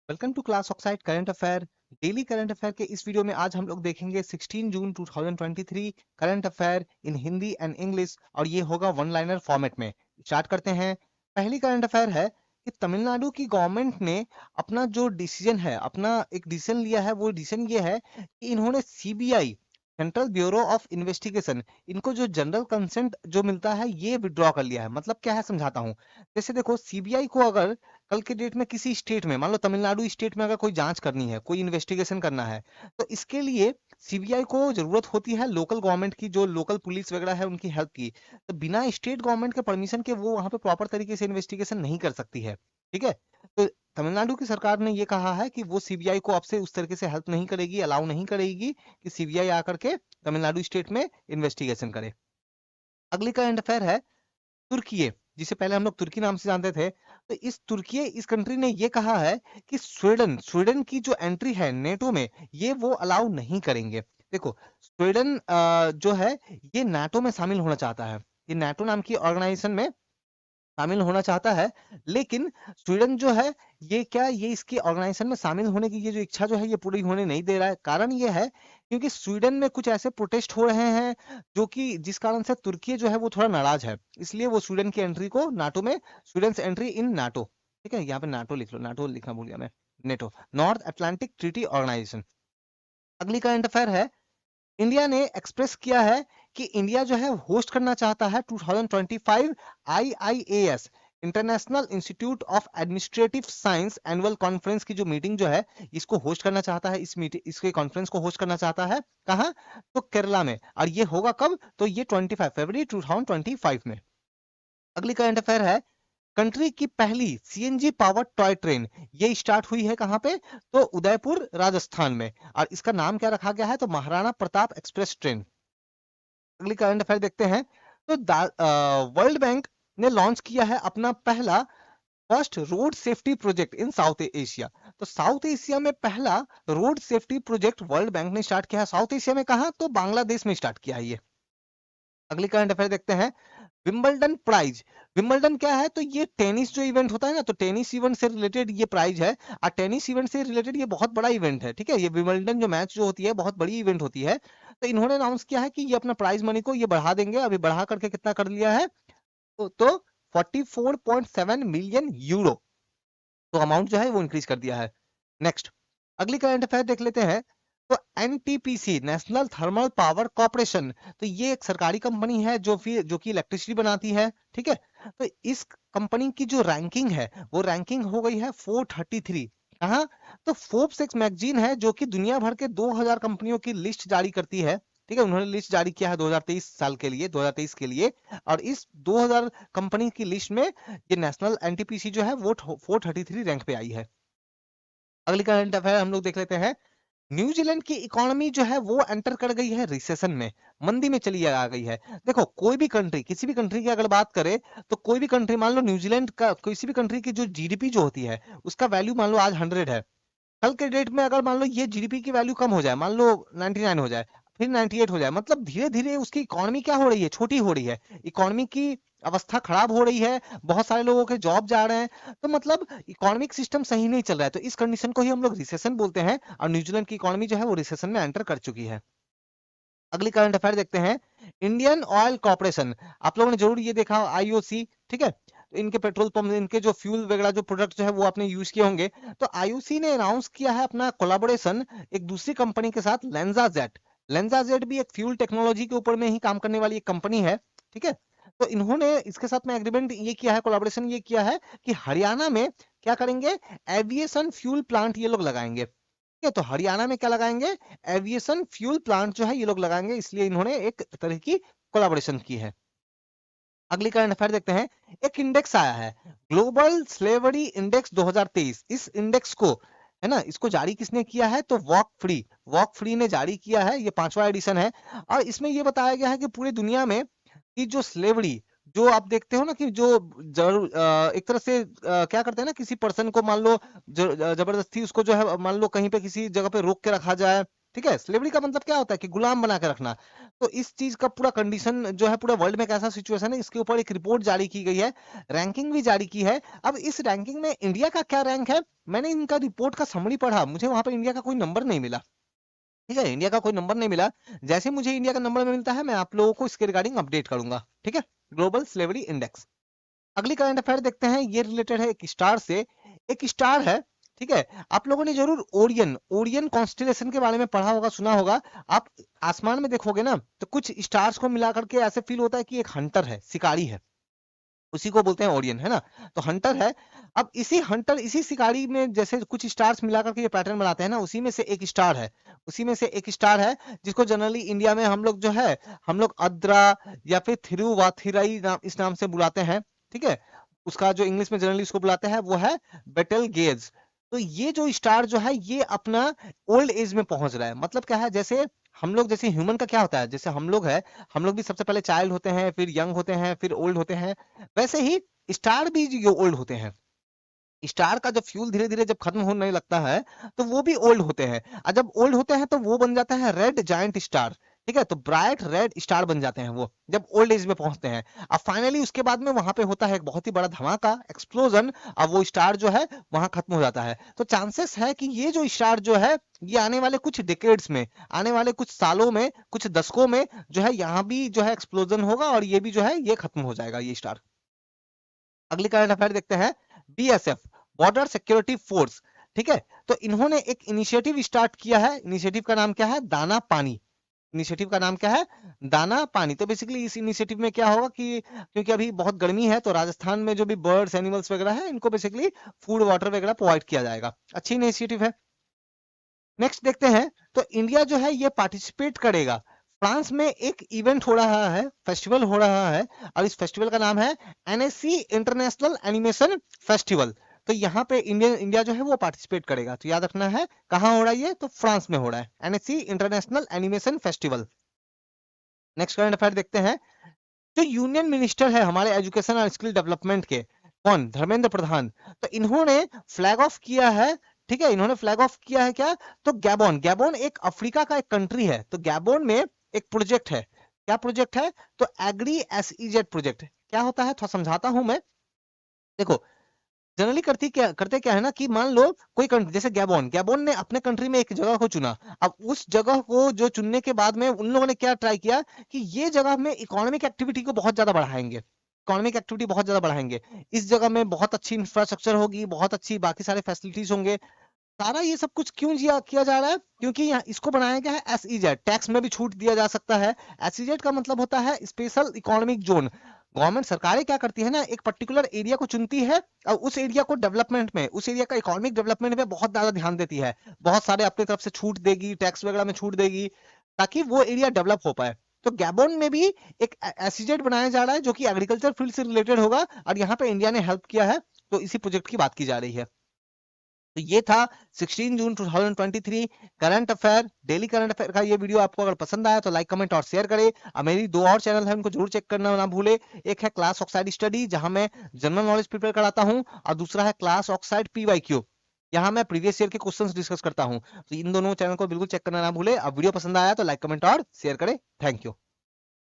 Welcome to class oxide current affair. Daily current affair के इस video में आज हम लोग देखेंगे 16 जून 2023 current affair in Hindi and English, और ये होगा वन लाइनर फॉर्मेट में। स्टार्ट करते हैं। पहली करंट अफेयर है कि तमिलनाडु की गवर्नमेंट ने अपना जो डिसीजन है, अपना एक डिसीजन लिया है। वो डिसीजन ये है कि इन्होंने CBI, central bureau of investigation, इनको जो जनरल कंसेंट जो मिलता है ये विड्रॉ कर लिया है। मतलब क्या है समझाता हूँ। जैसे देखो, सीबीआई को अगर कल के डेट में किसी स्टेट में, मान लो तमिलनाडु स्टेट में, अगर कोई जांच करनी है, कोई इन्वेस्टिगेशन करना है, तो इसके लिए सीबीआई को जरूरत होती है लोकल गवर्नमेंट की, जो लोकल पुलिस वगैरह है उनकी हेल्प की। तो बिना स्टेट गवर्नमेंट के परमिशन के वो वहां पे प्रॉपर तरीके से इन्वेस्टिगेशन नहीं कर सकती है। ठीक है। तो तमिलनाडु की सरकार ने ये कहा है कि वो सीबीआई को अब से उस तरीके से हेल्प नहीं करेगी, अलाउ नहीं करेगी कि सीबीआई आकर के तमिलनाडु स्टेट में इन्वेस्टिगेशन करे। अगली करंट अफेयर है तुर्की, जिसे पहले हम लोग तुर्की नाम से जानते थे। तो इस कंट्री ने ये कहा है कि स्वीडन स्वीडन की जो एंट्री है नेटो में, ये वो अलाउ नहीं करेंगे। देखो, स्वीडन जो है ये नाटो में शामिल होना चाहता है। ये नाटो नाम की ऑर्गेनाइजेशन में शामिल होना चाहता है, लेकिन स्वीडन जो है ये इसकी ऑर्गेनाइजेशन में शामिल होने की ये जो इच्छा जो है ये पूरी होने नहीं दे रहा है। कारण ये है क्योंकि स्वीडन में कुछ ऐसे प्रोटेस्ट हो रहे हैं जो कि जिस कारण से तुर्की जो है वो थोड़ा नाराज है। इसलिए वो स्वीडन की एंट्री को नाटो में, स्वीडन एंट्री इन नाटो, ठीक है, यहाँ पे नाटो लिख लो, नाटो लिखना भूल गया मैं, NATO, North Atlantic Treaty Organization. अगली करंट अफेयर है, इंडिया ने एक्सप्रेस किया है कि इंडिया जो है होस्ट करना चाहता है 2025 IIAS, international institute of administrative science annual conference की जो मीटिंग जो है इसको होस्ट करना चाहता है। इस मीटिंग, इसके कॉन्फ्रेंस को होस्ट करना चाहता है कहाँ? तो केरला में। और ये होगा कब? तो ये 25 फरवरी 2025 में। अगली करंट अफेयर है, कंट्री की पहली सीएनजी पावर्ड टॉय ट्रेन ये स्टार्ट हुई है कहां पे? तो उदयपुर राजस्थान में। और इसका नाम क्या रखा गया है? तो महाराणा प्रताप एक्सप्रेस ट्रेन। अगली करंट अफेयर देखते हैं। तो वर्ल्ड बैंक ने लॉन्च किया है अपना पहला first road safety project in south Asia. तो साउथ एशिया में पहला road safety project world bank ने स्टार्ट किया है। साउथ एशिया में कहा? तो बांग्लादेश में स्टार्ट किया है ये। अगली करंट अफेयर देखते हैं। विंबलडन प्राइज, विंबलडन क्या है? तो ये टेनिस जो इवेंट होता है ना, तो टेनिस इवेंट से रिलेटेड ये प्राइज है। और टेनिस इवेंट से रिलेटेड ये बहुत बड़ा इवेंट है। ठीक है, ये विंबलडन जो मैच जो होती है बहुत बड़ी इवेंट होती है। तो इन्होंने अनाउंस किया है कि ये अपना प्राइज मनी को ये बढ़ा देंगे। अभी बढ़ा करके कितना कर लिया है? तो 44.7 मिलियन यूरो, तो अमाउंट जो है वो इंक्रीज कर दिया है। नेक्स्ट, अगली करंट अफेयर देख लेते हैं। तो NTPC, national thermal power corporation, तो ये एक सरकारी कंपनी है जो कि इलेक्ट्रिसिटी बनाती है। ठीक है। तो इस कंपनी की जो रैंकिंग है वो रैंकिंग हो गई है 433। कहाँ? तो फोर्ब्स एक मैगजीन है जो कि दुनिया भर के 2000 कंपनियों की लिस्ट जारी करती है। ठीक है, उन्होंने लिस्ट जारी किया है 2023 साल के लिए, 2023 के लिए। और इस 2000 कंपनी की लिस्ट में ये नेशनल एनटीपीसी जो है वो 433 रैंक पे आई है। अगली करंट अफेयर हम लोग देख लेते हैं। न्यूजीलैंड की इकोनॉमी जो है वो एंटर कर गई है रिसेशन में, मंदी में चली आ गई है। देखो, कोई भी कंट्री, किसी भी कंट्री की अगर बात करें, तो कोई भी कंट्री, मान लो न्यूजीलैंड का, किसी भी कंट्री की जो जीडीपी जो होती है उसका वैल्यू मान लो आज 100 है। कल के डेट में अगर मान लो ये जीडीपी की वैल्यू कम हो जाए, मान लो 99 हो जाए, फिर 98 हो जाए, मतलब धीरे धीरे उसकी इकोनॉमी क्या हो रही है? छोटी हो रही है। इकोनॉमी की अवस्था खराब हो रही है, बहुत सारे लोगों के जॉब जा रहे हैं, तो मतलब इकोनॉमिक सिस्टम सही नहीं चल रहा है। तो इस कंडीशन को ही हम लोग रिसेशन बोलते हैं, और न्यूजीलैंड की इकोनॉमी जो है वो रिसेशन में एंटर कर चुकी है। अगली करंट अफेयर देखते हैं। इंडियन ऑयल कॉर्पोरेशन, आप लोगों ने जरूर ये देखा, आईओसी, ठीक है, तो इनके पेट्रोल पंप, इनके जो फ्यूल वगैरह जो प्रोडक्ट जो है वो आपने यूज किए होंगे। तो आईओसी ने अनाउंस किया है अपना कोलैबोरेशन एक दूसरी कंपनी के साथ, लेंजाजेट। लेंजाजेट भी एक फ्यूल टेक्नोलॉजी के ऊपर में ही काम करने वाली एक कंपनी है। ठीक है। तो इन्होंने इसके साथ में एग्रीमेंट ये किया है, कोलैबोरेशन ये किया है कि हरियाणा में क्या करेंगे? एविएशन फ्यूल प्लांट ये लोग लगाएंगे। ठीक है, तो हरियाणा में क्या लगाएंगे? एविएशन फ्यूल प्लांट जो है ये लोग लगाएंगे, इसलिए इन्होंने एक तरह की कोलैबोरेशन की है। अगली करंट अफेयर देखते हैं। एक इंडेक्स आया है, ग्लोबल स्लेवरी इंडेक्स 2023। इस इंडेक्स को, है ना, इसको जारी किसने किया है? तो वॉक फ्री ने जारी किया है। ये 5वां एडिशन है। और इसमें ये बताया गया है कि पूरी दुनिया में कि जो स्लेवरी, जो आप देखते हो ना कि जो एक तरह से क्या करते हैं ना, किसी पर्सन को मान लो जबरदस्ती उसको जो है मान लो कहीं पे किसी जगह पे रोक के रखा जाए। ठीक है, स्लेवरी का मतलब क्या होता है कि गुलाम बना के रखना। तो इस चीज का पूरा कंडीशन जो है पूरे वर्ल्ड में कैसा सिचुएशन है, इसके ऊपर एक रिपोर्ट जारी की गई है, रैंकिंग भी जारी की है। अब इस रैंकिंग में इंडिया का क्या रैंक है, मैंने इनका रिपोर्ट का समरी पढ़ा, मुझे वहां पे इंडिया का कोई नंबर नहीं मिला। ठीक है, इंडिया का कोई नंबर नहीं मिला। जैसे मुझे इंडिया का नंबर मिलता है मैं आप लोगों को इसके रिगार्डिंग अपडेट करूंगा। ठीक है, ग्लोबल स्लेवरी इंडेक्स। अगली करंट अफेयर देखते हैं, ये रिलेटेड है एक स्टार से। एक स्टार है, ठीक है, आप लोगों ने जरूर ओरियन ओरियन कॉन्स्टिलेशन के बारे में पढ़ा होगा, सुना होगा। आप आसमान में देखोगे ना तो कुछ स्टार्स को मिला करके ऐसे फील होता है कि एक हंटर है, शिकारी है, उसी को बोलते हैं ओरियन, है ना। तो हंटर है। अब इसी हंटर इसी शिकारी में जैसे कुछ स्टार्स मिला करके ये पैटर्न बनाते हैं ना, उसी में से एक स्टार है, उसी में से एक स्टार है जिसको जनरली इंडिया में हम लोग जो है हम लोग अद्रा या फिर थिरुवाथिराई नाम, इस नाम से बुलाते हैं। ठीक है, उसका जो इंग्लिश में जनरली उसको बुलाते हैं वो है बेटल गेज। तो ये जो स्टार जो है ये अपना ओल्ड एज में पहुंच रहा है। मतलब क्या है, जैसे हम लोग, जैसे ह्यूमन का क्या होता है, जैसे हम लोग है, हम लोग भी सबसे पहले चाइल्ड होते हैं, फिर यंग होते हैं, फिर ओल्ड होते हैं, वैसे ही स्टार भी जो ओल्ड होते हैं। स्टार का जब फ्यूल धीरे धीरे जब खत्म होने लगता है तो वो भी ओल्ड होते हैं, और जब ओल्ड होते हैं तो वो बन जाता है रेड जायंट स्टार। ठीक है, तो ब्राइट रेड स्टार बन जाते हैं वो जब ओल्ड एज में पहुंचते हैं। अब फाइनली उसके बाद में वहां पे होता है एक बहुत ही बड़ा धमाका, एक्सप्लोजन, अब वो स्टार जो है वहां खत्म हो जाता है। तो चांसेस है कि ये जो स्टार जो है ये आने वाले कुछ डिकेड्स में, आने वाले कुछ सालों में, कुछ दशकों में जो है यहाँ भी जो है एक्सप्लोजन होगा और ये भी जो है ये खत्म हो जाएगा ये स्टार। अगली करंट अफेयर देखते हैं, बीएसएफ, बॉर्डर सिक्योरिटी फोर्स। ठीक है, तो इन्होंने एक इनिशिएटिव स्टार्ट किया है, इनिशिएटिव का नाम क्या है, दाना पानी। इनिशिएटिव का नाम क्या है, दाना पानी। तो बेसिकली इस इनिशिएटिव में क्या होगा कि क्योंकि अभी बहुत गर्मी है तो राजस्थान में जो भी बर्ड्स एनिमल्स वगैरह है इनको बेसिकली फूड वाटर वगैरह प्रोवाइड किया जाएगा। अच्छी इनिशिएटिव है। नेक्स्ट देखते हैं, तो इंडिया जो है ये पार्टिसिपेट करेगा, फ्रांस में एक इवेंट हो रहा है, फेस्टिवल हो रहा है, और इस फेस्टिवल का नाम है एनएससी इंटरनेशनल एनिमेशन फेस्टिवल। तो यहाँ पे इंडिया जो है वो पार्टिसिपेट करेगा। तो याद रखना है कहाँ हो रहा है, ये तो फ्रांस में हो रहा है, NSC international animation festival. Next current affair देखते हैं, जो यूनियन मिनिस्टर है हमारे एजुकेशन और स्किल डेवलपमेंट के, कौन, धर्मेंद्र प्रधान। तो इन्होंने फ्लैग ऑफ किया है। ठीक है, इन्होंने फ्लैग ऑफ किया है क्या, तो गैबोन, गैबोन एक अफ्रीका का एक कंट्री है, तो गैबोन में एक प्रोजेक्ट है। क्या प्रोजेक्ट है, तो एग्री एसईजेड प्रोजेक्ट। क्या होता है थोड़ा समझाता हूं मैं। देखो, जनरली करते क्या है ना कि मान लो कोई कंट्री जैसे गैबोन, गैबोन ने अपने कंट्री में एक जगह को चुना। अब उस जगह को जो चुनने के बाद में उन लोगों ने क्या ट्राई किया कि ये जगह में इकोनॉमिक एक्टिविटी को बहुत ज्यादा बढ़ाएंगे, इकोनॉमिक एक्टिविटी बहुत ज्यादा बढ़ाएंगे, इस जगह में बहुत अच्छी इंफ्रास्ट्रक्चर होगी, बहुत अच्छी बाकी सारे फैसिलिटीज होंगे। सारा ये सब कुछ क्यों किया जा रहा है, क्योंकि यहाँ इसको बनाया गया है एसईजेड, टैक्स में भी छूट दिया जा सकता है। एसईजेड का मतलब होता है स्पेशल इकोनॉमिक जोन। गवर्नमेंट सरकारें क्या करती है ना, एक पर्टिकुलर एरिया को चुनती है और उस एरिया को डेवलपमेंट में, उस एरिया का इकोनॉमिक डेवलपमेंट में बहुत ज्यादा ध्यान देती है, बहुत सारे अपनी तरफ से छूट देगी, टैक्स वगैरह में छूट देगी, ताकि वो एरिया डेवलप हो पाए। तो गैबोन में भी एक एसईजेड बनाया जा रहा है जो कि एग्रीकल्चर फील्ड से रिलेटेड होगा, और यहाँ पे इंडिया ने हेल्प किया है। तो इसी प्रोजेक्ट की बात की जा रही है। तो ये था 16 जून 2023 current affair, daily current affair का ये वीडियो। आपको अगर पसंद आया तो लाइक कमेंट और शेयर करें, और मेरी दो और चैनल है उनको जरूर चेक करना ना भूले। एक है क्लास ऑक्साइड स्टडी जहां मैं जनरल नॉलेज प्रिपेयर कराता हूं, और दूसरा है क्लास ऑक्साइड पीवाईक्यू, यहाँ मैं प्रीवियस ईयर के क्वेश्चंस डिस्कस करता हूं। तो इन दोनों चैनल को बिल्कुल चेक करना ना भूले। अब वीडियो पसंद आया तो लाइक कमेंट और शेयर करें। Thank you.